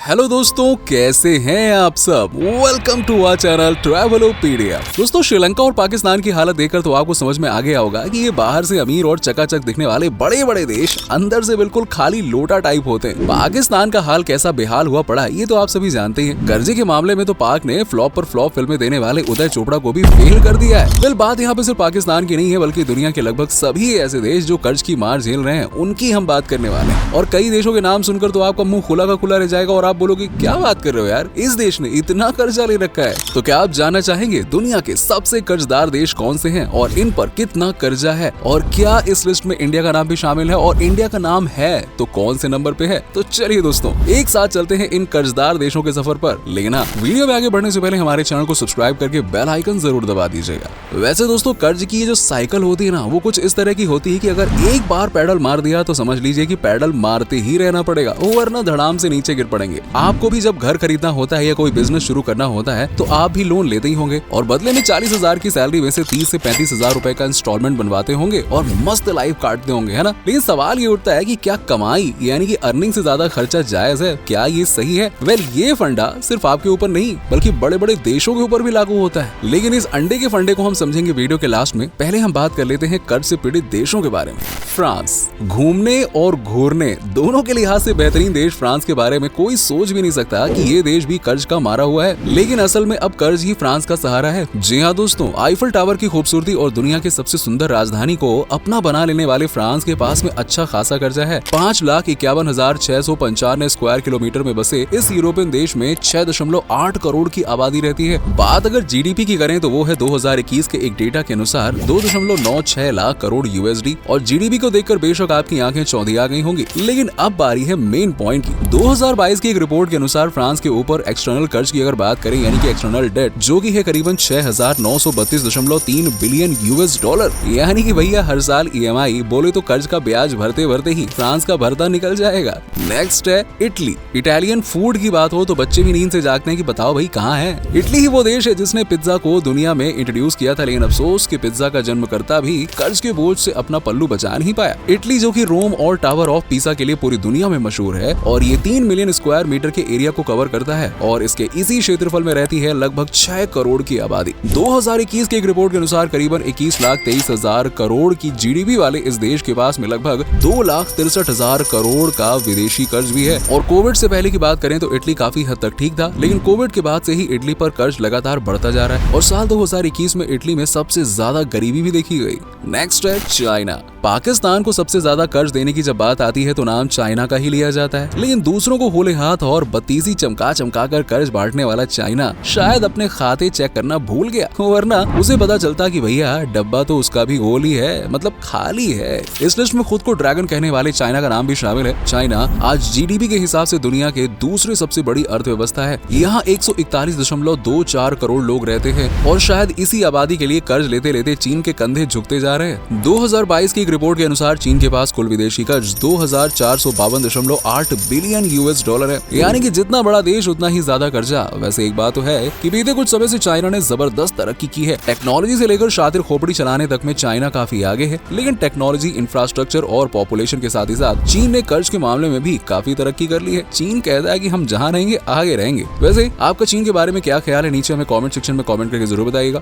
Hello दोस्तों, कैसे हैं आप सब। Welcome to our channel Travelopedia. दोस्तों, श्रीलंका और पाकिस्तान की हालत देखकर तो आपको समझ में आ गया होगा कि ये बाहर से अमीर और चकाचक दिखने वाले बड़े बड़े देश अंदर से बिल्कुल खाली लोटा टाइप होते हैं। पाकिस्तान का हाल कैसा बेहाल हुआ पड़ा ये तो आप सभी जानते हैं। कर्जे के मामले में तो पाक ने फ्लॉप पर फ्लॉप फिल्में देने वाले उदय चोपड़ा को भी फेल कर दिया है। फिर बात यहाँ पे सिर्फ पाकिस्तान की नहीं है, बल्कि दुनिया के लगभग सभी ऐसे देश जो कर्ज की मार झेल रहे हैं उनकी हम बात करने वाले हैं। और कई देशों के नाम सुनकर तो आपका मुंह खुला का खुला रह जाएगा और आप बोलोगे क्या बात कर रहे हो यार, इस देश ने इतना कर्जा ले रखा है। तो क्या आप जानना चाहेंगे दुनिया के सबसे कर्जदार देश कौन से हैं और इन पर कितना कर्जा है, और क्या इस लिस्ट में इंडिया का नाम भी शामिल है, और इंडिया का नाम है तो कौन से नंबर पे है। तो चलिए दोस्तों, एक साथ चलते हैं इन कर्जदार देशों के सफर पर। लेकिन वीडियो में आगे बढ़ने से पहले हमारे चैनल को सब्सक्राइब करके बेल आइकन जरूर दबा दीजिएगा। वैसे दोस्तों, कर्ज की ये जो साइकिल होती है ना, वो कुछ इस तरह की होती है कि अगर एक बार पैडल मार दिया तो समझ लीजिए कि पैडल मारते ही रहना पड़ेगा, वरना धड़ाम से नीचे गिर पड़ेंगे। आपको भी जब घर खरीदना होता है या कोई बिजनेस शुरू करना होता है तो आप भी लोन लेते ही होंगे और बदले में 40,000 की सैलरी में से 30 से 35,000 रुपए का इंस्टॉलमेंट बनवाते होंगे और मस्त लाइफ काटते होंगे, है ना। लेकिन सवाल ये उठता है कि क्या कमाई यानी कि अर्निंग से ज्यादा खर्चा जायज है, क्या ये सही है। वेल, ये फंडा सिर्फ आपके ऊपर नहीं बल्कि बड़े बड़े देशों के ऊपर भी लागू होता है। लेकिन इस अंडे के फंडे को हम समझेंगे वीडियो के लास्ट में। पहले हम बात कर लेते हैं कर्ज से पीड़ित देशों के बारे में। फ्रांस, घूमने और घूरने दोनों के लिहाज से बेहतरीन देश फ्रांस के बारे में कोई सोच भी नहीं सकता कि ये देश भी कर्ज का मारा हुआ है, लेकिन असल में अब कर्ज ही फ्रांस का सहारा है। जी हाँ दोस्तों, आईफल टावर की खूबसूरती और दुनिया की सबसे सुंदर राजधानी को अपना बना लेने वाले फ्रांस के पास में अच्छा खासा कर्जा है। 5,51,695 स्क्वायर किलोमीटर में बसे इस यूरोपियन देश में 6.8 करोड़ की आबादी रहती है। बात अगर जीडीपी की करें तो वो है 2021 के एक डेटा के अनुसार 2.96 लाख करोड़ यूएसडी। और जीडीपी को देखकर बेशक आपकी आंखें चौंधी आ गई होंगी, लेकिन अब बारी है मेन पॉइंट की। 2022 की एक रिपोर्ट के अनुसार फ्रांस के ऊपर एक्सटर्नल कर्ज की अगर बात करें यानी कि एक्सटर्नल डेट, जो कि है करीबन 6,932.3 बिलियन यूएस डॉलर, यानी कि भैया हर साल ईएमआई बोले तो कर्ज का ब्याज भरते भरते ही फ्रांस का भरता निकल जाएगा। नेक्स्ट है इटली। इटालियन फूड की बात हो तो बच्चे भी नींद से जागते हैं कि बताओ भाई कहाँ है। इटली ही वो देश है जिसने पिज्जा को दुनिया में इंट्रोड्यूस किया था, लेकिन अफसोस कि पिज्जा का जन्मकर्ता भी कर्ज के बोझ से अपना पल्लू बचा नहीं पाया। इटली जो कि रोम और टावर ऑफ पीसा के लिए पूरी दुनिया में मशहूर है और ये 3 मिलियन स्क्वायर मीटर के एरिया को कवर करता है और इसके इसी क्षेत्रफल में रहती है लगभग 6 करोड़ की आबादी। 2021 की एक रिपोर्ट के अनुसार करीबन 21,23,000 करोड़ की जीडीपी वाले इस देश के पास में लगभग 2,63,000 करोड़ का विदेशी कर्ज भी है। और कोविड से पहले की बात करें तो इटली काफी हद तक ठीक था, लेकिन कोविड के बाद से ही इटली पर कर्ज लगातार बढ़ता जा रहा है और साल 2021 में इटली में सबसे ज्यादा गरीबी भी देखी गई। नेक्स्ट है चाइना। पाकिस्तान को सबसे ज्यादा कर्ज देने की जब बात आती है तो नाम चाइना का ही लिया जाता है, लेकिन दूसरों को होले हाथ और बत्तीसी चमका कर कर्ज बांटने वाला चाइना शायद अपने खाते चेक करना भूल गया, वरना उसे पता चलता कि भैया डब्बा तो उसका भी गोल ही है, मतलब खाली है। इस लिस्ट में खुद को ड्रैगन कहने वाले चाइना का नाम भी शामिल है। चाइना आज जीडीपी के हिसाब से दुनिया के दूसरे सबसे बड़ी अर्थव्यवस्था है। यहाँ 141.24 करोड़ लोग रहते हैं और शायद इसी आबादी के लिए कर्ज लेते लेते चीन के कंधे झुकते जा रहे हैं। 2022 की एक रिपोर्ट के अनुसार चीन के पास कुल विदेशी कर्ज 2,452.8 बिलियन यूएस डॉलर है, यानी कि जितना बड़ा देश उतना ही ज्यादा कर्जा। वैसे एक बात तो है कि बीते कुछ समय से चाइना ने जबरदस्त तरक्की की है। टेक्नोलॉजी से लेकर शातिर खोपड़ी चलाने तक में चाइना काफी आगे है, लेकिन टेक्नोलॉजी, इंफ्रास्ट्रक्चर और पॉपुलेशन के साथ ही साथ चीन ने कर्ज के मामले में भी काफी तरक्की कर ली है। चीन कहता है कि हम जहाँ रहेंगे आगे रहेंगे। वैसे आपका चीन के बारे में क्या ख्याल है, नीचे हमें कमेंट सेक्शन में कमेंट करके जरूर बताइएगा।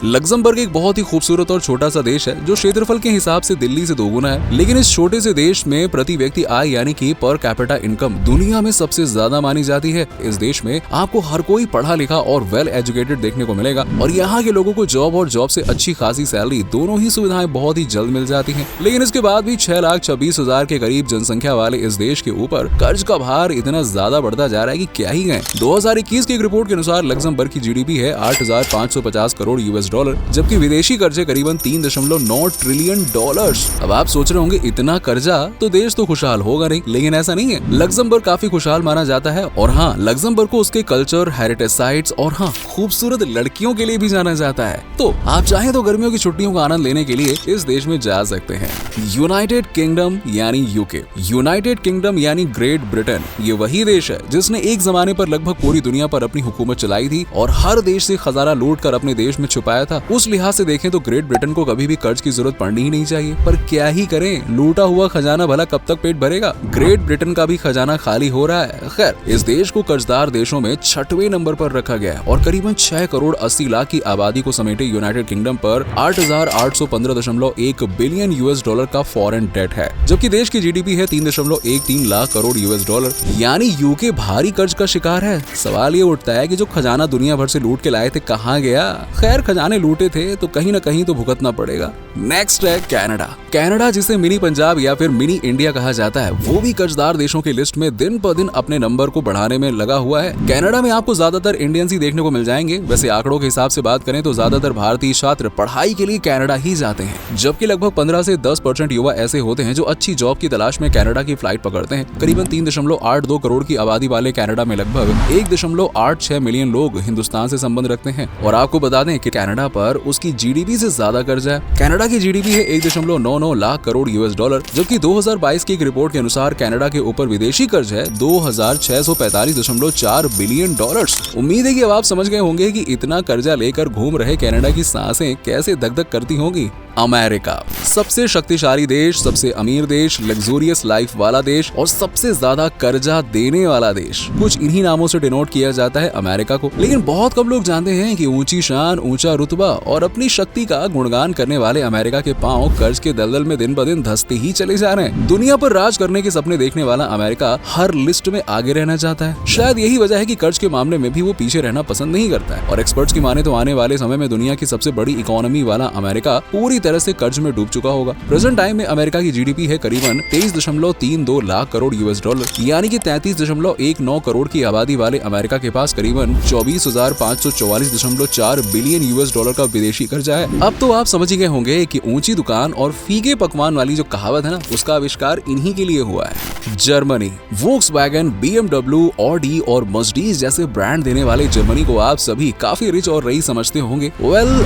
लग्जमबर्ग एक बहुत ही खूबसूरत और छोटा सा देश है जो क्षेत्रफल के हिसाब से दिल्ली से दोगुना है, लेकिन इस छोटे से देश में प्रति व्यक्ति आय यानी कि पर कैपिटा इनकम दुनिया में सबसे ज्यादा मानी जाती है। इस देश में आपको हर कोई पढ़ा लिखा और वेल एजुकेटेड देखने को मिलेगा और यहाँ के लोगों को जॉब और जॉब से अच्छी खासी सैलरी दोनों ही सुविधाएं बहुत ही जल्द मिल जाती हैं। लेकिन इसके बाद भी 6,26,000 के करीब जनसंख्या वाले इस देश के ऊपर कर्ज का भार इतना ज्यादा बढ़ता जा रहा है कि क्या ही कहें। 2021 की एक रिपोर्ट के अनुसार लग्जमबर्ग की जीडीपी है 8,550 करोड़ यूएस डॉलर, जबकि विदेशी कर्जे करीबन 3.9 ट्रिलियन डॉलर्स। अब आप सोच रहे होंगे इतना कर्जा तो देश तो खुशहाल होगा नहीं, लेकिन ऐसा नहीं है। लग्जमबर्ग काफी खुशहाल माना जाता है और हाँ, लग्जमबर्ग को उसके कल्चर, हेरिटेज साइट्स और हाँ, खूबसूरत लड़कियों के लिए भी जाना जाता है। तो आप चाहें तो गर्मियों की छुट्टियों का आनंद लेने के लिए इस देश में जा सकते हैं। यूनाइटेड किंगडम यानी यूके। यूनाइटेड किंगडम यानी ग्रेट ब्रिटेन, ये वही देश है जिसने एक जमाने पर लगभग पूरी दुनिया पर अपनी हुकूमत चलाई थी और हर देश से खजाना लूट कर अपने देश में छुपाया था। उस लिहाज से देखें तो ग्रेट ब्रिटेन को कभी भी कर्ज की जरूरत पड़नी ही नहीं चाहिए, पर क्या ही करें, लूटा हुआ खजाना भला कब तक पेट भरेगा। ग्रेट ब्रिटेन का भी खजाना खाली हो रहा है। खैर, इस देश को कर्जदार देशों में 6वें नंबर पर रखा गया और करीबन 6 करोड़ 80 लाख की आबादी को समेटे यूनाइटेड किंगडम पर 8,815.1 बिलियन US$ का फॉरेन डेट है, जबकि देश की GDP है 3.13 लाख करोड़ US$। यानी यूके भारी कर्ज का शिकार है। सवाल ये उठता है कि जो खजाना दुनिया भर से लूट के लाए थे कहाँ गया। खैर, खजाने लूटे थे तो कहीं न कहीं तो भुगतना पड़ेगा। नेक्स्ट है कनाडा। कनाडा, जिसे मिनी पंजाब या फिर मिनी इंडिया कहा जाता है, वो भी कर्जदार देशों की लिस्ट में दिन पर दिन अपने नंबर को बढ़ाने में लगा हुआ है। कनाडा में आपको ज्यादातर इंडियंस ही देखने को मिल जाएंगे। वैसे आंकड़ों के हिसाब से बात करें तो ज्यादातर भारतीय छात्र पढ़ाई के लिए कनाडा ही जाते हैं, जबकि लगभग 15 से 10% युवा ऐसे होते हैं जो अच्छी जॉब की तलाश में कनाडा की फ्लाइट पकड़ते हैं। करीबन 3.82 करोड़ की आबादी वाले कनाडा में लगभग 1.86 मिलियन लोग हिंदुस्तान से संबंध रखते हैं। और आपको बता दें कि कनाडा पर उसकी GDP से ज्यादा कर्ज है। कनाडा की GDP है 1.99 लाख करोड़ US$, जबकि 2022 की एक रिपोर्ट के अनुसार कनाडा के ऊपर विदेशी कर्ज है 2,645.4 बिलियन डॉलर्स। उम्मीद है कि अब आप समझ गए होंगे कि इतना कर्जा लेकर घूम रहे कनाडा की सांसें कैसे धक-धक करती होंगी। अमेरिका, सबसे शक्तिशाली देश, सबसे अमीर देश, लग्जूरियस लाइफ वाला देश और सबसे ज्यादा कर्जा देने वाला देश, कुछ इन्हीं नामों से डिनोट किया जाता है अमेरिका को। लेकिन बहुत कम लोग जानते हैं कि ऊंची शान, ऊंचा रुतबा और अपनी शक्ति का गुणगान करने वाले अमेरिका के पांव कर्ज के दलदल में दिन ब दिन धंसते ही चले जा रहे हैं। दुनिया पर राज करने के सपने देखने वाला अमेरिका हर लिस्ट में आगे रहना चाहता है। शायद यही वजह है कि कर्ज के मामले में भी वो पीछे रहना पसंद नहीं करता है। और एक्सपर्ट्स की माने तो आने वाले समय में दुनिया की सबसे बड़ी इकोनॉमी वाला अमेरिका पूरी तरह से कर्ज में डूब चुका होगा। प्रेजेंट टाइम में अमेरिका की GDP है करीबन 23.32 लाख करोड़ US$, यानी कि 33.19 करोड़ की आबादी वाले अमेरिका के पास करीबन 24,544.4 बिलियन US$ का विदेशी कर्जा है। अब तो आप समझ ही गए होंगे कि ऊंची दुकान और फीके पकवान वाली जो कहावत है ना, उसका आविष्कार इन्हीं के लिए हुआ है। जर्मनी, वोक्सवैगन, BMW, ऑडी और मर्सिडीज जैसे ब्रांड देने वाले जर्मनी को आप सभी काफी रिच और रईस समझते होंगे।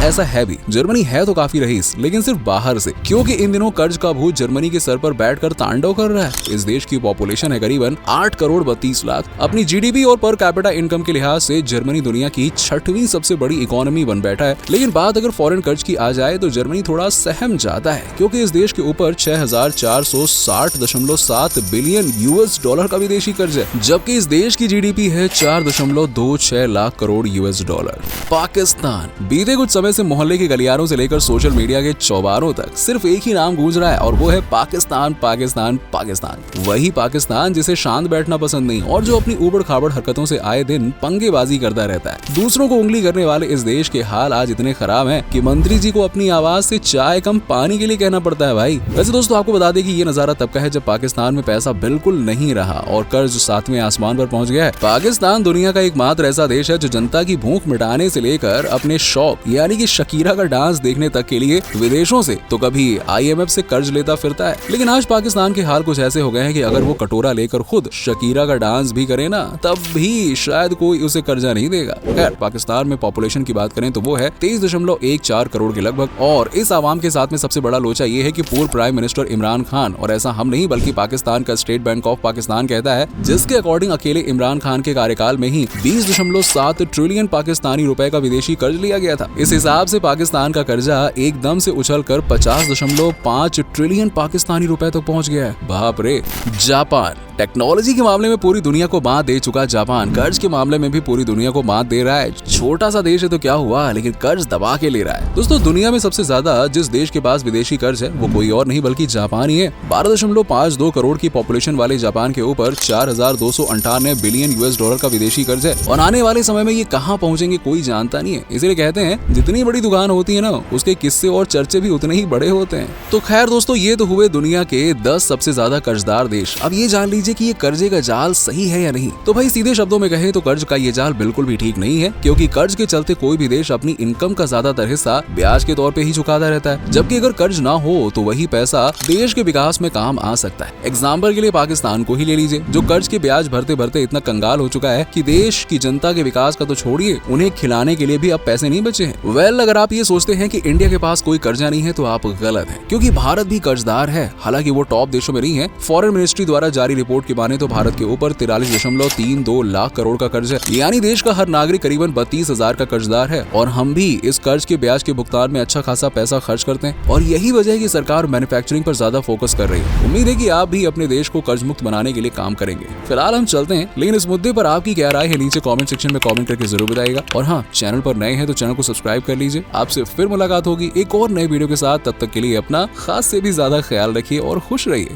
ऐसा है भी, जर्मनी है तो काफी रईस, लेकिन सिर्फ बाहर से, क्योंकि इन दिनों कर्ज का भूत जर्मनी के सर पर बैठकर तांडव कर रहा है। इस देश की पॉपुलेशन है करीबन 8 करोड़ 32 लाख। अपनी GDP और पर कैपिटा इनकम के लिहाज से जर्मनी दुनिया की 6वीं सबसे बड़ी इकोनॉमी बन बैठा है। लेकिन बात अगर फॉरेन कर्ज की आ जाए तो जर्मनी थोड़ा सहम जाता है, क्योंकि इस देश के ऊपर 6,460.7 बिलियन US$ का विदेशी कर्ज है, जबकि इस देश की GDP है 4.26 लाख करोड़ US$। पाकिस्तान, बीते कुछ समय से मोहल्ले के गलियारों से लेकर सोशल मीडिया के चौबारों तक सिर्फ एक ही नाम गूंज रहा है और वो है पाकिस्तान, पाकिस्तान, पाकिस्तान। वही पाकिस्तान जिसे शांत बैठना पसंद नहीं और जो अपनी ऊबड़ खाबड़ हरकतों से आए दिन पंगेबाजी करता रहता है। दूसरों को उंगली करने वाले इस देश के हाल आज इतने खराब हैं कि मंत्री जी को अपनी आवाज से चाय कम पानी के लिए कहना पड़ता है भाई। वैसे दोस्तों, आपको बता दें कि ये नजारा तब का है जब पाकिस्तान में पैसा बिल्कुल नहीं रहा और कर्ज 7वें आसमान पर पहुंच गया है। पाकिस्तान दुनिया का एकमात्र ऐसा देश है जो जनता की भूख मिटाने से लेकर अपने शौक यानी कि शकीरा का डांस देखने तक के लिए विदेशों से तो कभी IMF से कर्ज लेता फिरता है। लेकिन आज पाकिस्तान के हाल कुछ ऐसे हो गए हैं कि अगर वो कटोरा लेकर खुद शकीरा का डांस भी करे ना, तब भी शायद कोई उसे कर्जा नहीं देगा। खैर, पाकिस्तान में पॉपुलेशन की बात करें तो वो है 23.14 करोड़ के लगभग। और इस आवाम के साथ में सबसे बड़ा लोचा ये है कि पूर्व प्राइम मिनिस्टर इमरान खान, और ऐसा हम नहीं बल्कि पाकिस्तान का स्टेट बैंक ऑफ पाकिस्तान कहता है, जिसके अकॉर्डिंग अकेले इमरान खान के कार्यकाल में ही 20.7 ट्रिलियन पाकिस्तानी रुपए का विदेशी कर्ज लिया गया था। इस हिसाब से पाकिस्तान का कर्जा एकदम से उछलकर 50.5 ट्रिलियन पाकिस्तानी रुपए तक पहुंच गया है। बाप रे। जापान, टेक्नोलॉजी के मामले में पूरी दुनिया को मात दे चुका जापान कर्ज के मामले में भी पूरी दुनिया को मात दे रहा है। छोटा सा देश है तो क्या हुआ, लेकिन कर्ज दबा के ले रहा है। दोस्तों, दुनिया में सबसे ज्यादा जिस देश के पास विदेशी कर्ज है वो कोई और नहीं बल्कि जापान ही है। 12.52 करोड़ की पॉपुलेशन वाले जापान के ऊपर 4,298 बिलियन US$ का विदेशी कर्ज है और आने वाले समय में ये कहाँ पहुंचेंगे कोई जानता नहीं है। इसलिए कहते हैं जितनी बड़ी दुकान होती है ना, उसके किस्से और चर्चे भी उतने ही बड़े होते हैं। तो खैर दोस्तों, ये तो हुए दुनिया के 10 सबसे ज्यादा कर्जदार देश। अब ये जान लीजिए कि ये कर्जे का जाल सही है या नहीं। तो भाई सीधे शब्दों में कहें तो कर्ज का ये जाल बिल्कुल भी ठीक नहीं है, क्योंकि कर्ज के चलते कोई भी देश अपनी इनकम का ज्यादातर हिस्सा ब्याज के तौर पे ही चुकाता रहता है, जबकि अगर कर्ज ना हो तो वही पैसा देश के विकास में काम आ सकता है। एग्जाम्पल के लिए पाकिस्तान को ही ले लीजिए, जो कर्ज के ब्याज भरते भरते इतना कंगाल हो चुका है कि देश की जनता के विकास का तो छोड़िए, उन्हें खिलाने के लिए भी अब पैसे नहीं बचे हैं। अगर आप ये सोचते हैं कि इंडिया के पास कोई कर्जा नहीं है तो आप गलत हैं, क्योंकि भारत भी कर्जदार है। हालांकि वो टॉप देशों में नहीं है। फॉरेन मिनिस्ट्री द्वारा जारी रिपोर्ट की माने तो भारत के ऊपर 43.32 लाख करोड़ का कर्ज है, यानी देश का हर नागरिक करीबन 32,000 का कर्जदार है। और हम भी इस कर्ज के ब्याज के भुगतान में अच्छा खासा पैसा खर्च करते हैं, और यही वजह है कि सरकार मैन्युफैक्चरिंग पर ज्यादा फोकस कर रही है। उम्मीद है कि आप भी अपने देश को कर्ज मुक्त बनाने के लिए काम करेंगे। फिलहाल हम चलते हैं, लेकिन इस मुद्दे पर आपकी क्या राय है नीचे कमेंट सेक्शन में कमेंट करके जरूर बताइएगा। और हाँ, चैनल पर नए हैं तो चैनल को सब्सक्राइब कर लीजिए। आपसे फिर मुलाकात होगी एक और नए वीडियो के साथ। तब तक के लिए अपना खास से भी ज्यादा ख्याल रखिए और खुश रहिए।